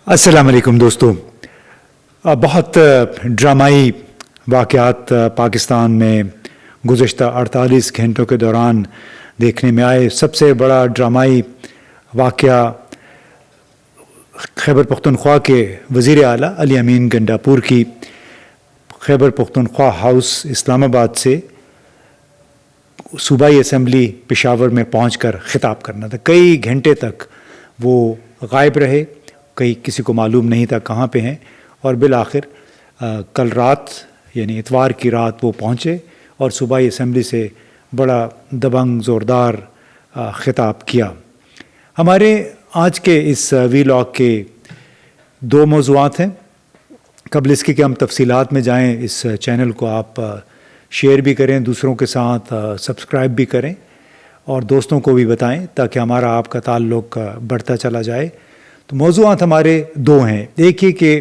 السلام علیکم دوستو، بہت ڈرامائی واقعات پاکستان میں گزشتہ 48 گھنٹوں کے دوران دیکھنے میں آئے۔ سب سے بڑا ڈرامائی واقعہ خیبر پختونخوا کے وزیر اعلیٰ علی امین گنڈاپور کی خیبر پختونخوا ہاؤس اسلام آباد سے صوبائی اسمبلی پشاور میں پہنچ کر خطاب کرنا تھا۔ کئی گھنٹے تک وہ غائب رہے، کسی کو معلوم نہیں تھا کہاں پہ ہیں، اور بالآخر کل رات یعنی اتوار کی رات وہ پہنچے اور صوبائی اسمبلی سے بڑا دبنگ زوردار خطاب کیا۔ ہمارے آج کے اس ویلاگ کے دو موضوعات ہیں۔ قبل اس کے کہ ہم تفصیلات میں جائیں، اس چینل کو آپ شیئر بھی کریں، دوسروں کے ساتھ سبسکرائب بھی کریں اور دوستوں کو بھی بتائیں تاکہ ہمارا آپ کا تعلق بڑھتا چلا جائے۔ تو موضوعات ہمارے دو ہیں۔ ایک یہ کہ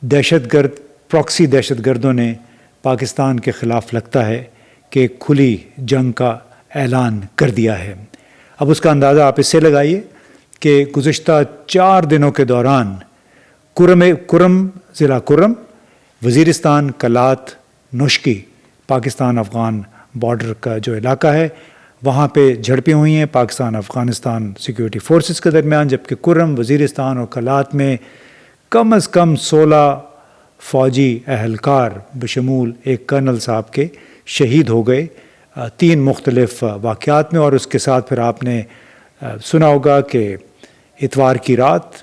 دہشت گرد پراکسی دہشت گردوں نے پاکستان کے خلاف لگتا ہے کہ کھلی جنگ کا اعلان کر دیا ہے۔ اب اس کا اندازہ آپ اس سے لگائیے کہ گزشتہ 4 دنوں کے دوران ضلع کرم، وزیرستان، کلات، نوشکی، پاکستان افغان بارڈر کا جو علاقہ ہے، وہاں پہ جھڑپیں ہوئی ہیں پاکستان افغانستان سیکیورٹی فورسز کے درمیان، جبکہ کرم، وزیرستان اور کلات میں کم از کم 16 فوجی اہلکار بشمول ایک کرنل صاحب کے شہید ہو گئے 3 مختلف واقعات میں۔ اور اس کے ساتھ پھر آپ نے سنا ہوگا کہ اتوار کی رات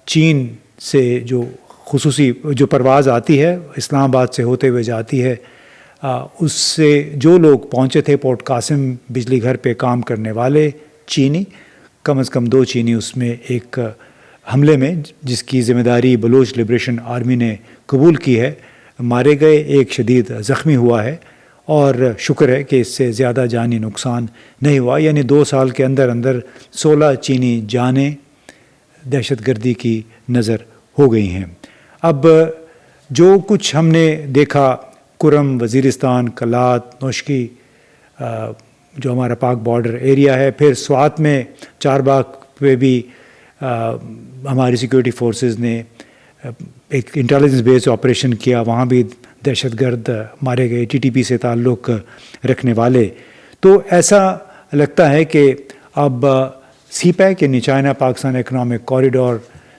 چین سے جو خصوصی جو پرواز آتی ہے، اسلام آباد سے ہوتے ہوئے جاتی ہے، اس سے جو لوگ پہنچے تھے پورٹ قاسم بجلی گھر پہ کام کرنے والے چینی، کم از کم 2 چینی اس میں ایک حملے میں جس کی ذمہ داری بلوچ لبریشن آرمی نے قبول کی ہے، مارے گئے، ایک شدید زخمی ہوا ہے، اور شکر ہے کہ اس سے زیادہ جانی نقصان نہیں ہوا۔ یعنی 2 سال کے اندر 16 چینی جانیں دہشت گردی کی نظر ہو گئی ہیں۔ اب جو کچھ ہم نے دیکھا کرم، وزیرستان، کلات، نوشکی جو ہمارا پاک بارڈر ایریا ہے، پھر سوات میں چارباغ پہ بھی ہماری سیکیورٹی فورسز نے ایک انٹیلیجنس بیس آپریشن کیا، وہاں بھی دہشت گرد مارے گئے، ٹی ٹی پی سے تعلق رکھنے والے۔ تو ایسا لگتا ہے کہ اب سی پیک یعنی چائنا پاکستان اکنامک کوریڈور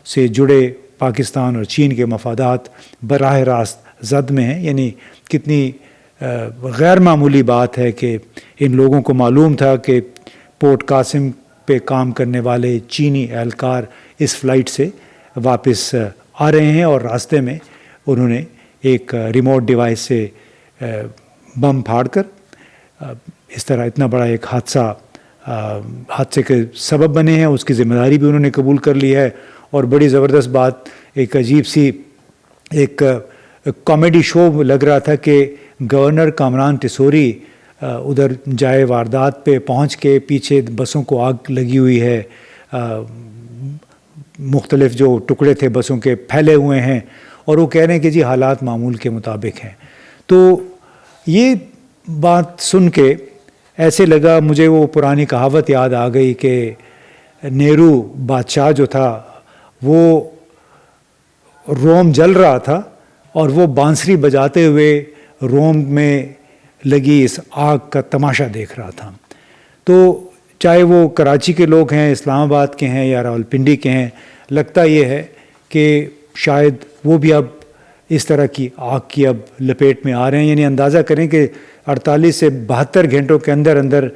سے جڑے پاکستان اور چین کے مفادات براہ راست زد میں ہیں۔ یعنی کتنی غیر معمولی بات ہے کہ ان لوگوں کو معلوم تھا کہ پورٹ قاسم پہ کام کرنے والے چینی اہلکار اس فلائٹ سے واپس آ رہے ہیں، اور راستے میں انہوں نے ایک ریموٹ ڈیوائس سے بم پھاڑ کر اس طرح اتنا بڑا ایک حادثے کے سبب بنے ہیں۔ اس کی ذمہ داری بھی انہوں نے قبول کر لی ہے، اور بڑی زبردست بات، ایک عجیب سی ایک کامیڈی شو لگ رہا تھا کہ گورنر کامران ٹیسوری ادھر جائے واردات پہ پہنچ کے پیچھے بسوں کو آگ لگی ہوئی ہے، مختلف جو ٹکڑے تھے بسوں کے پھیلے ہوئے ہیں، اور وہ کہہ رہے ہیں کہ جی حالات معمول کے مطابق ہیں۔ تو یہ بات سن کے ایسے لگا، مجھے وہ پرانی کہاوت یاد آ گئی کہ نیرو بادشاہ جو تھا وہ روم جل رہا تھا اور وہ بانسری بجاتے ہوئے روم میں لگی اس آگ کا تماشا دیکھ رہا تھا۔ تو چاہے وہ کراچی کے لوگ ہیں، اسلام آباد کے ہیں یا راولپنڈی کے ہیں، لگتا یہ ہے کہ شاید وہ بھی اب اس طرح کی آگ کی اب لپیٹ میں آ رہے ہیں۔ یعنی اندازہ کریں کہ 48 سے 72 گھنٹوں کے اندر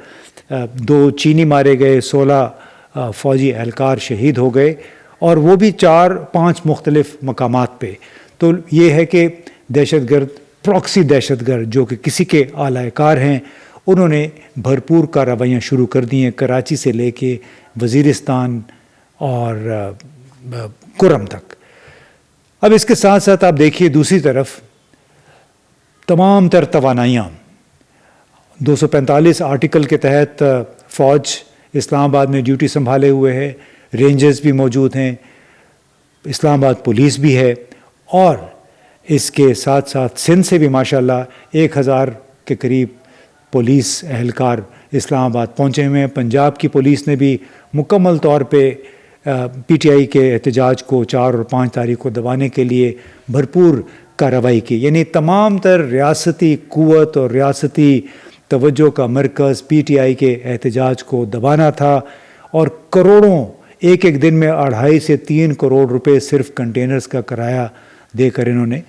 2 چینی مارے گئے، 16 فوجی اہلکار شہید ہو گئے، اور وہ بھی 4-5 مختلف مقامات پہ۔ تو یہ ہے کہ دہشت گرد پراکسی دہشت گرد جو کہ کسی کے اعلی کار ہیں، انہوں نے بھرپور کارروائیاں شروع کر دی ہیں کراچی سے لے کے وزیرستان اور کرم تک۔ اب اس کے ساتھ ساتھ آپ دیکھیے دوسری طرف تمام تر توانائیاں 245 آرٹیکل کے تحت فوج اسلام آباد میں ڈیوٹی سنبھالے ہوئے ہے، رینجرز بھی موجود ہیں، اسلام آباد پولیس بھی ہے، اور اس کے ساتھ ساتھ سندھ سے بھی ماشاءاللہ 1000 کے قریب پولیس اہلکار اسلام آباد پہنچے ہوئے ہیں۔ پنجاب کی پولیس نے بھی مکمل طور پہ پی ٹی آئی کے احتجاج کو 4 اور 5 تاریخ کو دبانے کے لیے بھرپور کارروائی کی. یعنی تمام تر ریاستی قوت اور ریاستی توجہ کا مرکز پی ٹی آئی کے احتجاج کو دبانا تھا، اور کروڑوں، ایک ایک دن میں 2.5 سے 3 کروڑ روپے صرف کنٹینرز کا کرایہ دے کر انہوں نے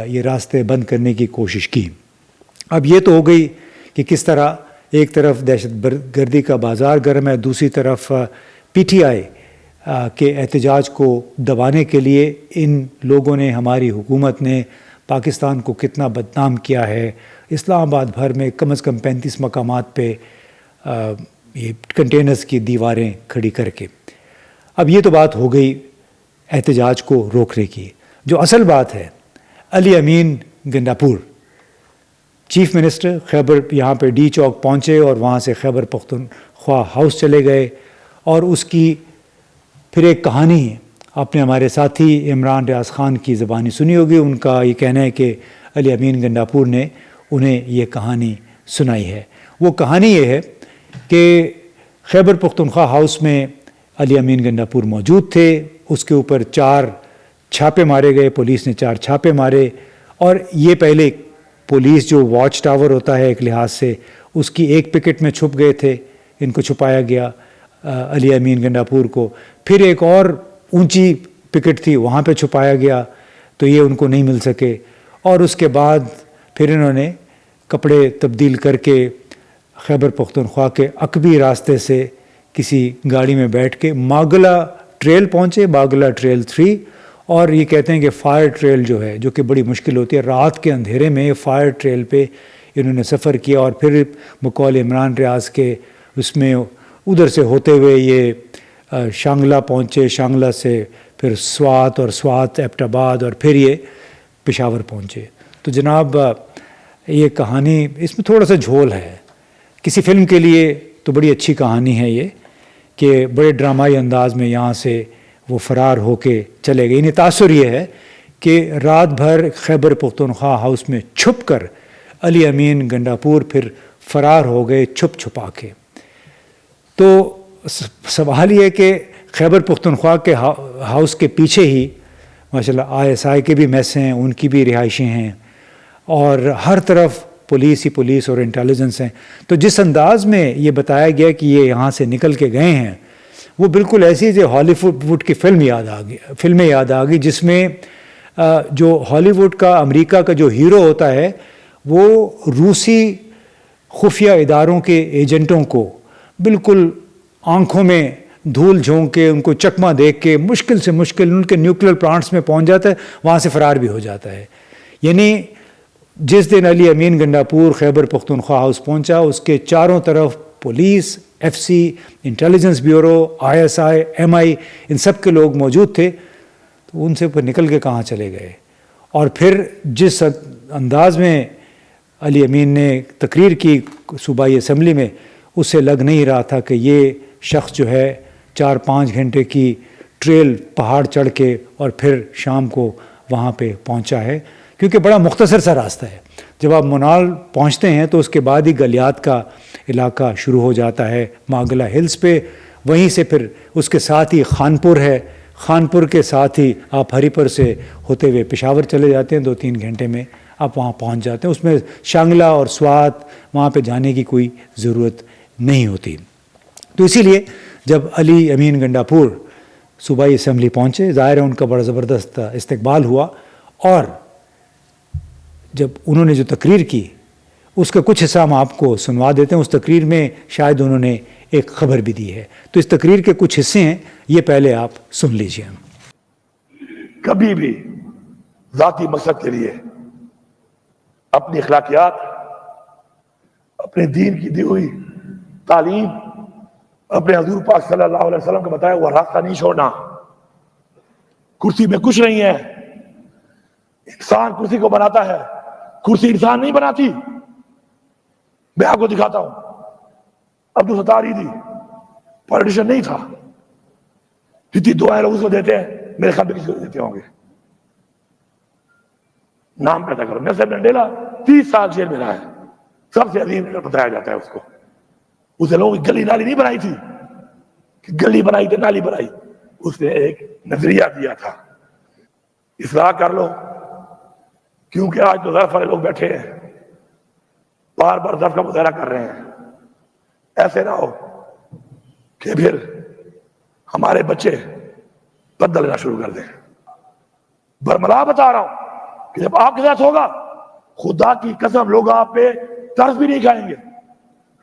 یہ راستے بند کرنے کی کوشش کی. اب یہ تو ہو گئی کہ کس طرح ایک طرف دہشت گردی کا بازار گرم ہے، دوسری طرف پی ٹی آئی کے احتجاج کو دبانے کے لیے ان لوگوں نے، ہماری حکومت نے پاکستان کو کتنا بدنام کیا ہے. اسلام آباد بھر میں کم از کم 35 مقامات پہ یہ کنٹینرز کی دیواریں کھڑی کر کے. اب یہ تو بات ہو گئی احتجاج کو روکنے کی. جو اصل بات ہے، علی امین گنڈاپور چیف منسٹر خیبر یہاں پہ ڈی چوک پہنچے اور وہاں سے خیبر پختونخوا ہاؤس چلے گئے، اور اس کی پھر ایک کہانی ہے. آپ نے ہمارے ساتھی عمران ریاض خان کی زبانی سنی ہوگی. ان کا یہ کہنا ہے کہ علی امین گنڈاپور نے انہیں یہ کہانی سنائی ہے. وہ کہانی یہ ہے کہ خیبر پختونخوا ہاؤس میں علی امین گنڈاپور موجود تھے. اس کے اوپر 4 چھاپے مارے گئے، پولیس نے 4 چھاپے مارے، اور یہ پہلے پولیس جو واچ ٹاور ہوتا ہے ایک لحاظ سے، اس کی ایک پکٹ میں چھپ گئے تھے، ان کو چھپایا گیا علی امین گنڈاپور کو. پھر ایک اور اونچی پکٹ تھی، وہاں پہ چھپایا گیا تو یہ ان کو نہیں مل سکے. اور اس کے بعد پھر انہوں نے کپڑے تبدیل کر کے خیبر پختونخوا کے عقبی راستے سے کسی گاڑی میں بیٹھ کے ماگلا ٹریل پہنچے، ماگلا ٹریل 3. اور یہ کہتے ہیں کہ فائر ٹریل جو ہے، جو کہ بڑی مشکل ہوتی ہے، رات کے اندھیرے میں فائر ٹریل پہ انہوں نے سفر کیا، اور پھر بقول عمران ریاض کے اس میں ادھر سے ہوتے ہوئے یہ شانگلہ پہنچے، شانگلہ سے پھر سوات، اور سوات ایبٹ آباد، اور پھر یہ پشاور پہنچے. تو جناب یہ کہانی، اس میں تھوڑا سا جھول ہے. کسی فلم کے لیے تو بڑی اچھی کہانی ہے یہ، کہ بڑے ڈرامائی انداز میں یہاں سے وہ فرار ہو کے چلے گئے. انہیں تاثر یہ ہے کہ رات بھر خیبر پختونخوا ہاؤس میں چھپ کر علی امین گنڈاپور پھر فرار ہو گئے چھپ چھپا کے. تو سوال یہ ہے کہ خیبر پختونخوا کے ہاؤس کے پیچھے ہی ماشاءاللہ ISI کے بھی میس ہیں، ان کی بھی رہائشیں ہیں، اور ہر طرف پولیس ہی پولیس اور انٹیلیجنس ہیں. تو جس انداز میں یہ بتایا گیا کہ یہ یہاں سے نکل کے گئے ہیں، وہ بالکل ایسی جو ہالی ووڈ کی فلمیں یاد آ گئی جس میں جو ہالی ووڈ کا، امریکہ کا جو ہیرو ہوتا ہے، وہ روسی خفیہ اداروں کے ایجنٹوں کو بالکل آنکھوں میں دھول جھونک کے، ان کو چکمہ دیکھ کے مشکل سے مشکل ان کے نیوکلیر پلانٹس میں پہنچ جاتا ہے، وہاں سے فرار بھی ہو جاتا ہے. یعنی جس دن علی امین گنڈاپور خیبر پختونخوا ہاؤس پہنچا، اس کے چاروں طرف police, FC، intelligence bureau, ISI، MI، ان سب کے لوگ موجود تھے. تو ان سے اوپر نکل کے کہاں چلے گئے. اور پھر جس انداز میں علی امین نے تقریر کی صوبائی اسمبلی میں، اس سے لگ نہیں رہا تھا کہ یہ شخص جو ہے 4-5 گھنٹے کی ٹریل پہاڑ چڑھ کے اور پھر شام کو وہاں پہ پہنچا ہے، کیونکہ بڑا مختصر سا راستہ ہے. جب آپ منال پہنچتے ہیں تو اس کے بعد ہی گلیات کا علاقہ شروع ہو جاتا ہے ماگلا ہلز پہ، وہیں سے پھر اس کے ساتھ ہی خانپور ہے، خانپور کے ساتھ ہی آپ ہری پور سے ہوتے ہوئے پشاور چلے جاتے ہیں، 2-3 گھنٹے میں آپ وہاں پہنچ جاتے ہیں. اس میں شانگلہ اور سوات وہاں پہ جانے کی کوئی ضرورت نہیں ہوتی. تو اسی لیے جب علی امین گنڈاپور صوبائی اسمبلی پہنچے، ظاہر ہے ان کا بڑا زبردست استقبال ہوا، اور جب انہوں نے جو تقریر کی اس کا کچھ حصہ ہم آپ کو سنوا دیتے ہیں. اس تقریر میں شاید انہوں نے ایک خبر بھی دی ہے، تو اس تقریر کے کچھ حصے ہیں، یہ پہلے آپ سن لیجئے. کبھی بھی ذاتی مقصد کے لیے اپنی اخلاقیات، اپنے دین کی دی ہوئی تعلیم، اپنے حضور پاک صلی اللہ علیہ وسلم کا بتایا ہوا راستہ نہیں چھوڑنا. کرسی میں کچھ نہیں ہے، انسان کرسی کو بناتا ہے، کرسی انسان نہیں بناتی. میں آپ کو دکھاتا ہوں، عبدالستار ایدھی پولیٹیشن نہیں تھا. جتنی دعائیں لوگ اس کو دیتے ہیں، میرے خیال میں کسی کو دیتے ہوں گے. نام پیدا کرو. نیلسن منڈیلا 30 سال جیل میں رہا ہے، سب سے عظیم لیڈر بتایا جاتا ہے اس کو. اسے لوگوں کی گلی نالی نہیں بنائی تھی کہ گلی بنائی تو نالی بنائی، اس نے ایک نظریہ دیا تھا، اصلاح کر لو، کیونکہ آج تو ظرف والے لوگ بیٹھے ہیں، بار بار ظرف کا مظاہرہ کر رہے ہیں، ایسے نہ ہو کہ پھر ہمارے بچے بدل لینا شروع کر دیں۔ برملا بتا رہا ہوں کہ جب آپ کے ساتھ ہوگا، خدا کی قسم لوگ آپ پہ طرز بھی نہیں کھائیں گے،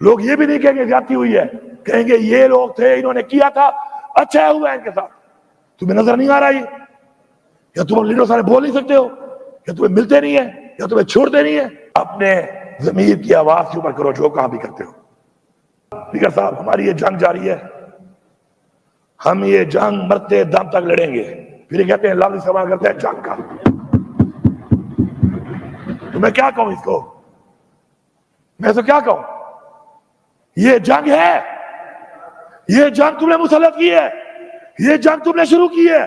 لوگ یہ بھی نہیں کہیں گے زیادتی ہوئی ہے، کہیں گے یہ لوگ تھے، انہوں نے کیا تھا، اچھا ہوا ہے ان کے ساتھ۔ تمہیں نظر نہیں آ رہا یہ؟ یا تم لیڈر سارے بول نہیں سکتے ہو؟ یا تمہیں ملتے نہیں ہیں؟ یا تمہیں چھوڑتے نہیں ہیں؟ اپنے ضمیر کی آواز کے اوپر کرو جو کہاں بھی کرتے ہو۔ اسپیکر صاحب، ہماری یہ جنگ جاری ہے، ہم یہ جنگ مرتے دم تک لڑیں گے۔ پھر یہ کہتے ہیں لفظ استعمال کرتے ہیں جنگ کا، تو میں کیا کہوں اس کو؟ میں تو کیا کہوں؟ یہ جنگ ہے، یہ جنگ تم نے مسلط کی ہے، یہ جنگ تم نے شروع کی ہے،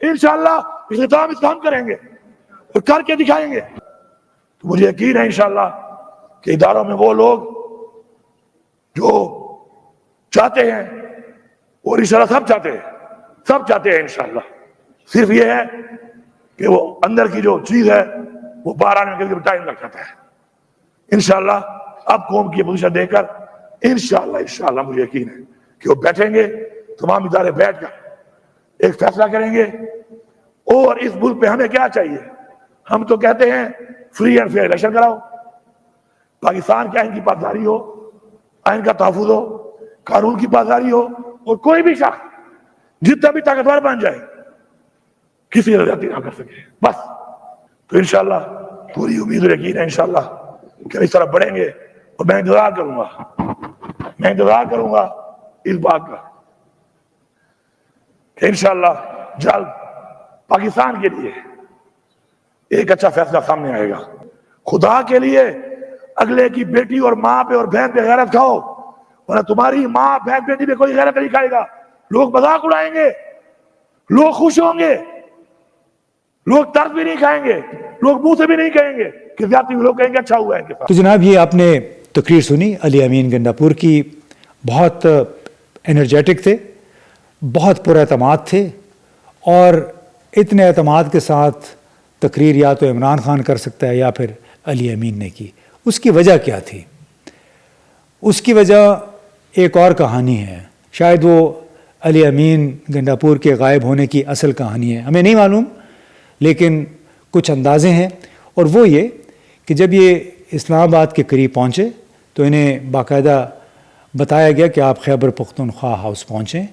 انشاءاللہ اختتام اس کا ہم کریں گے اور کر کے دکھائیں گے۔ تو مجھے یقین ہے انشاءاللہ کہ اداروں میں وہ لوگ جو چاہتے ہیں، اور انشاءاللہ سب چاہتے ہیں انشاءاللہ، صرف یہ ہے کہ وہ اندر کی جو چیز ہے وہ باہر آنے میں ٹائم لگ جاتا ہے۔ انشاءاللہ اب قوم کی پوزیشن دے کر انشاءاللہ مجھے یقین ہے کہ وہ بیٹھیں گے، تمام ادارے بیٹھ کر ایک فیصلہ کریں گے۔ اور اس ملک پہ ہمیں کیا چاہیے؟ ہم تو کہتے ہیں فری اینڈ فیئر الیکشن کراؤ، پاکستان کے آئین کی پاسداری ہو، آئین کا تحفظ ہو، قانون کی پاسداری ہو، اور کوئی بھی شخص جتنا بھی طاقتور بن جائے کسی کو زیادتی نہ کر سکے، بس۔ تو انشاءاللہ پوری امید اور یقین ہے انشاءاللہ کہ اس طرح بڑھیں گے، اور میں انتظار کروں گا اس بات کا کہ انشاءاللہ جلد پاکستان کے لیے ایک اچھا فیصلہ سامنے آئے گا۔ خدا کے لیے اگلے کی بیٹی اور ماں پہ اور بہن پہ غیرت کھاؤ، ورنہ تمہاری ماں بہن بیٹی پہ کوئی غیرت نہیں کھائے گا، لوگ مذاق اڑائیں گے، لوگ خوش ہوں گے، لوگ طرز بھی نہیں کھائیں گے، لوگ منہ سے بھی نہیں کہیں گے کہ زیادتی، لوگ کہیں گے اچھا ہوا ہے ان کے ساتھ۔ تو جناب یہ آپ نے تقریر سنی علی امین گنڈاپور کی، بہت انرجیٹک تھے، بہت پر اعتماد تھے، اور اتنے اعتماد کے ساتھ تقریر یا تو عمران خان کر سکتا ہے یا پھر علی امین نے کی۔ اس کی وجہ کیا تھی؟ اس کی وجہ ایک اور کہانی ہے، شاید وہ علی امین گنڈاپور کے غائب ہونے کی اصل کہانی ہے، ہمیں نہیں معلوم، لیکن کچھ اندازے ہیں، اور وہ یہ کہ جب یہ اسلام آباد کے قریب پہنچے تو انہیں باقاعدہ بتایا گیا کہ آپ خیبر پختونخوا ہاؤس پہنچیں۔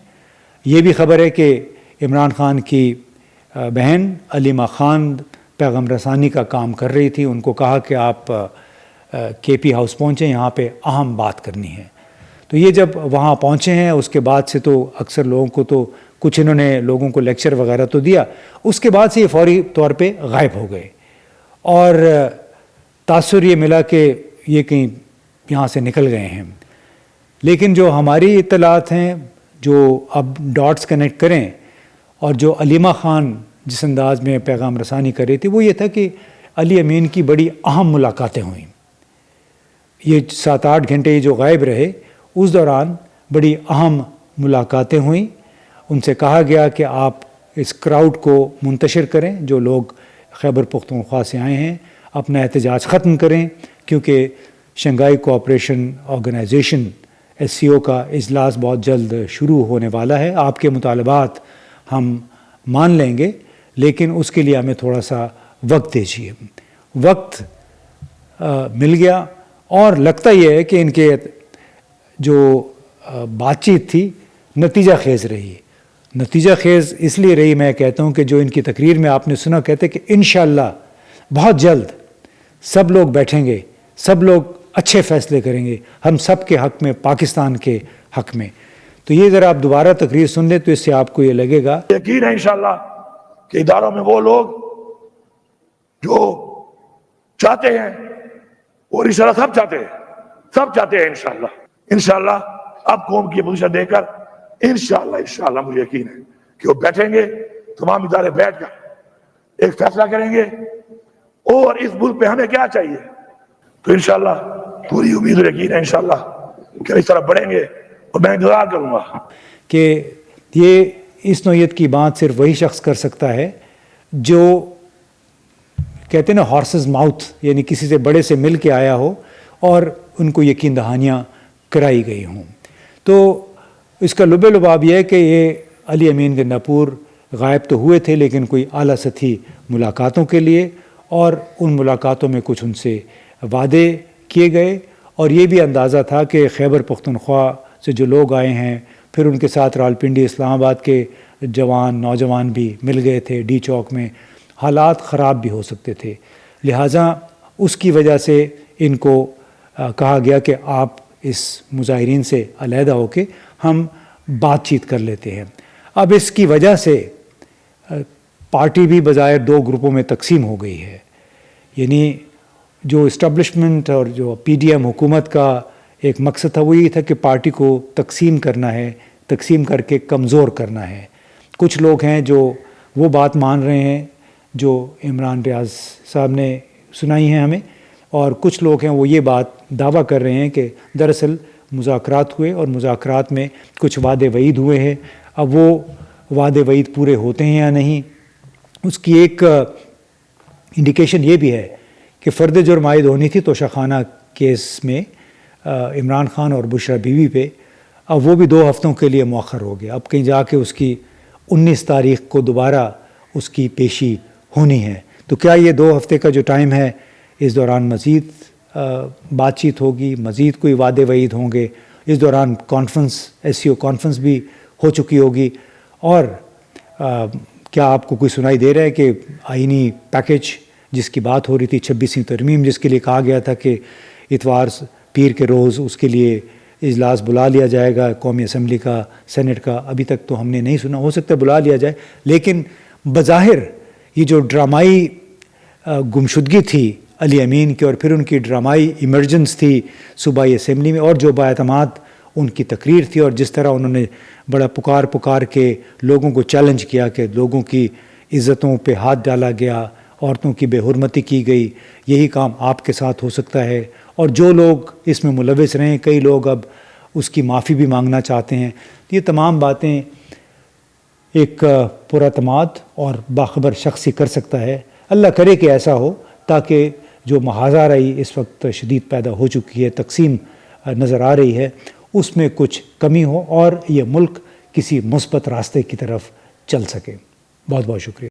یہ بھی خبر ہے کہ عمران خان کی بہن علیمہ خان پیغام رسانی کا کام کر رہی تھی، ان کو کہا کہ آپ کے پی ہاؤس پہنچیں، یہاں پہ اہم بات کرنی ہے۔ تو یہ جب وہاں پہنچے ہیں، اس کے بعد سے تو اکثر لوگوں کو تو کچھ انہوں نے لوگوں کو لیکچر وغیرہ تو دیا، اس کے بعد سے یہ فوری طور پہ غائب ہو گئے، اور تاثر یہ ملا کہ یہ کہیں یہاں سے نکل گئے ہیں۔ لیکن جو ہماری اطلاعات ہیں، جو اب ڈاٹس کنیکٹ کریں، اور جو علیمہ خان جس انداز میں پیغام رسانی کر رہی تھی، وہ یہ تھا کہ علی امین کی بڑی اہم ملاقاتیں ہوئیں۔ یہ 7-8 گھنٹے جو غائب رہے، اس دوران بڑی اہم ملاقاتیں ہوئیں۔ ان سے کہا گیا کہ آپ اس کراؤڈ کو منتشر کریں، جو لوگ خیبر پختونخوا سے آئے ہیں، اپنا احتجاج ختم کریں، کیونکہ شنگھائی کوآپریشن آرگنائزیشن SCO کا اجلاس بہت جلد شروع ہونے والا ہے، آپ کے مطالبات ہم مان لیں گے، لیکن اس کے لیے ہمیں تھوڑا سا وقت دیجیے۔ وقت مل گیا، اور لگتا یہ ہے کہ ان کے جو بات چیت تھی نتیجہ خیز رہی۔ نتیجہ خیز اس لیے رہی، میں کہتا ہوں کہ جو ان کی تقریر میں آپ نے سنا، کہتے کہ انشاءاللہ بہت جلد سب لوگ بیٹھیں گے، سب لوگ اچھے فیصلے کریں گے، ہم سب کے حق میں، پاکستان کے حق میں۔ تو یہ ذرا آپ دوبارہ تقریر سن لیں تو اس سے آپ کو یہ لگے گا۔ یقین ہے انشاءاللہ کہ اداروں میں وہ لوگ جو چاہتے ہیں، اور انشاءاللہ سب چاہتے ہیں انشاءاللہ اب قوم کی پوزیشن دے کر انشاءاللہ مجھے یقین ہے کہ وہ بیٹھیں گے، تمام ادارے بیٹھ کر ایک فیصلہ کریں گے۔ اور اس ملک پہ ہمیں کیا چاہیے؟ تو انشاءاللہ پوری امید اور یقین ہے انشاءاللہ کہ اس طرح بڑھیں گے، اور میں انتظار کروں گا کہ یہ اس نوعیت کی بات صرف وہی شخص کر سکتا ہے جو کہتے ہیں نا ہارسز ماؤتھ، یعنی کسی سے بڑے سے مل کے آیا ہو اور ان کو یقین دہانیاں کرائی گئی ہوں۔ تو اس کا لب لباب یہ ہے کہ یہ علی امین گنڈا پور غائب تو ہوئے تھے لیکن کوئی اعلیٰ سطحی ملاقاتوں کے لیے، اور ان ملاقاتوں میں کچھ ان سے وعدے کیے گئے، اور یہ بھی اندازہ تھا کہ خیبر پختونخوا سے جو لوگ آئے ہیں، پھر ان کے ساتھ راولپنڈی اسلام آباد کے نوجوان بھی مل گئے تھے ڈی چوک میں، حالات خراب بھی ہو سکتے تھے، لہٰذا اس کی وجہ سے ان کو کہا گیا کہ آپ اس مظاہرین سے علیحدہ ہو کے ہم بات چیت کر لیتے ہیں۔ اب اس کی وجہ سے پارٹی بھی بظاہر دو گروپوں میں تقسیم ہو گئی ہے، یعنی جو اسٹیبلشمنٹ اور جو پی ڈی ایم حکومت کا ایک مقصد تھا وہ یہ تھا کہ پارٹی کو تقسیم کرنا ہے، تقسیم کر کے کمزور کرنا ہے۔ کچھ لوگ ہیں جو وہ بات مان رہے ہیں جو عمران ریاض صاحب نے سنائی ہیں ہمیں، اور کچھ لوگ ہیں وہ یہ بات دعویٰ کر رہے ہیں کہ دراصل مذاکرات ہوئے اور مذاکرات میں کچھ وعدے وعید ہوئے ہیں، اب وہ وعدے وعید پورے ہوتے ہیں یا نہیں۔ اس کی ایک انڈیکیشن یہ بھی ہے کہ فرد جرم عائد ہونی تھی توشہ خانہ کیس میں عمران خان اور بشرا بیوی پہ، اب وہ بھی 2 ہفتوں کے لیے مؤخر ہو گیا، اب کہیں جا کے اس کی 19 تاریخ کو دوبارہ اس کی پیشی ہونی ہے۔ تو کیا یہ 2 ہفتے کا جو ٹائم ہے اس دوران مزید بات چیت ہوگی، مزید کوئی وعدے وعید ہوں گے؟ اس دوران SCO کانفرنس بھی ہو چکی ہوگی، اور کیا آپ کو کوئی سنائی دے رہا ہے کہ آئینی پیکج جس کی بات ہو رہی تھی 26ویں ترمیم، جس کے لیے کہا گیا تھا کہ اتوار پیر کے روز اس کے لیے اجلاس بلا لیا جائے گا قومی اسمبلی کا، سینٹ کا، ابھی تک تو ہم نے نہیں سنا، ہو سکتا ہے بلا لیا جائے، لیکن بظاہر یہ جو ڈرامائی گمشدگی تھی علی امین کی، اور پھر ان کی ڈرامائی ایمرجنس تھی صوبائی اسمبلی میں، اور جو بااعتماد ان کی تقریر تھی، اور جس طرح انہوں نے بڑا پکار کے لوگوں کو چیلنج کیا کہ لوگوں کی عزتوں پہ ہاتھ ڈالا گیا، عورتوں کی بے حرمتی کی گئی، یہی کام آپ کے ساتھ ہو سکتا ہے، اور جو لوگ اس میں ملوث رہے ہیں، کئی لوگ اب اس کی معافی بھی مانگنا چاہتے ہیں۔ یہ تمام باتیں ایک پراعتماد اور باخبر شخص ہی کر سکتا ہے، اللہ کرے کہ ایسا ہو، تاکہ جو محاذہ رہی اس وقت شدید پیدا ہو چکی ہے، تقسیم نظر آ رہی ہے، اس میں کچھ کمی ہو اور یہ ملک کسی مثبت راستے کی طرف چل سکے۔ بہت بہت شکریہ۔